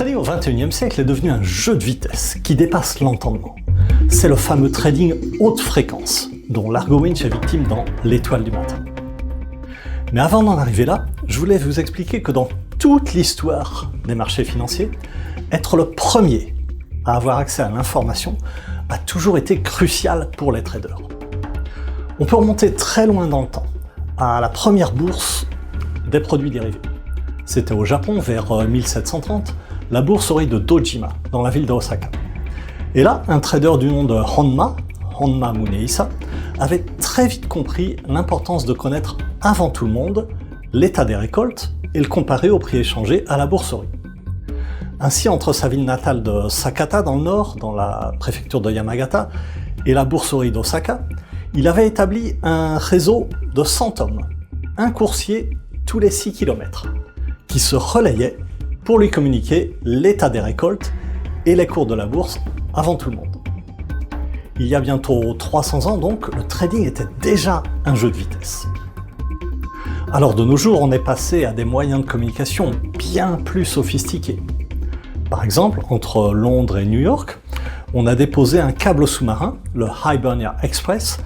trading au XXIe siècle est devenu un jeu de vitesse qui dépasse l'entendement. C'est le fameux trading haute fréquence, dont Largo Winch est victime dans L'Étoile du matin. Mais avant d'en arriver là, je voulais vous expliquer que dans toute l'histoire des marchés financiers, être le premier à avoir accès à l'information a toujours été crucial pour les traders. On peut remonter très loin dans le temps, à la première bourse des produits dérivés. C'était au Japon, vers 1730, la bourserie de Dojima, dans la ville d'Osaka. Et là, un trader du nom de Honma Munehisa, avait très vite compris l'importance de connaître avant tout le monde l'état des récoltes et le comparer au prix échangé à la bourserie. Ainsi, entre sa ville natale de Sakata dans le nord, dans la préfecture de Yamagata, et la bourserie d'Osaka, il avait établi un réseau de 100 hommes, un coursier tous les 6 km, qui se relayaient pour lui communiquer l'état des récoltes et les cours de la bourse avant tout le monde. Il y a bientôt 300 ans donc, le trading était déjà un jeu de vitesse. Alors de nos jours, on est passé à des moyens de communication bien plus sophistiqués. Par exemple, entre Londres et New York, on a déposé un câble sous-marin, le Hibernia Express,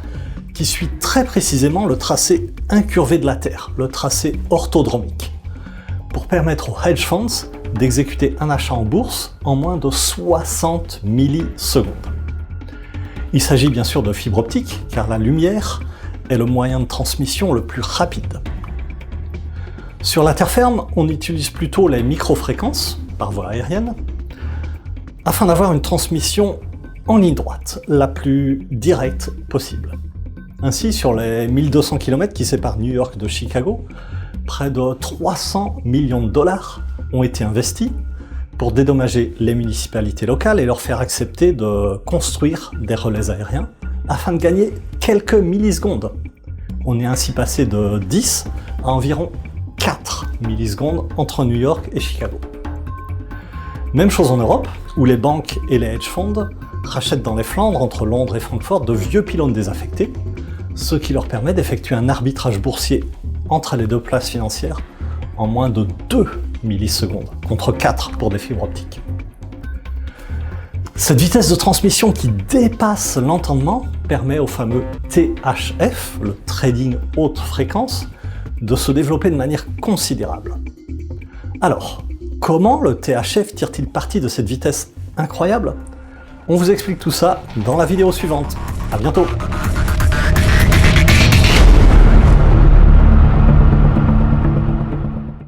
qui suit très précisément le tracé incurvé de la Terre, le tracé orthodromique, pour permettre aux hedge funds d'exécuter un achat en bourse en moins de 60 millisecondes. Il s'agit bien sûr de fibre optique, car la lumière est le moyen de transmission le plus rapide. Sur la terre ferme, on utilise plutôt les microfréquences, par voie aérienne, afin d'avoir une transmission en ligne droite, la plus directe possible. Ainsi, sur les 1200 km qui séparent New York de Chicago, près de 300 millions de dollars ont été investis pour dédommager les municipalités locales et leur faire accepter de construire des relais aériens afin de gagner quelques millisecondes. On est ainsi passé de 10 à environ 4 millisecondes entre New York et Chicago. Même chose en Europe, où les banques et les hedge funds rachètent dans les Flandres, entre Londres et Francfort, de vieux pylônes désaffectés, ce qui leur permet d'effectuer un arbitrage boursier entre les deux places financières en moins de 2 millisecondes, contre 4 pour des fibres optiques. Cette vitesse de transmission qui dépasse l'entendement permet au fameux THF, le trading haute fréquence, de se développer de manière considérable. Alors, comment le THF tire-t-il parti de cette vitesse incroyable ? On vous explique tout ça dans la vidéo suivante. À bientôt.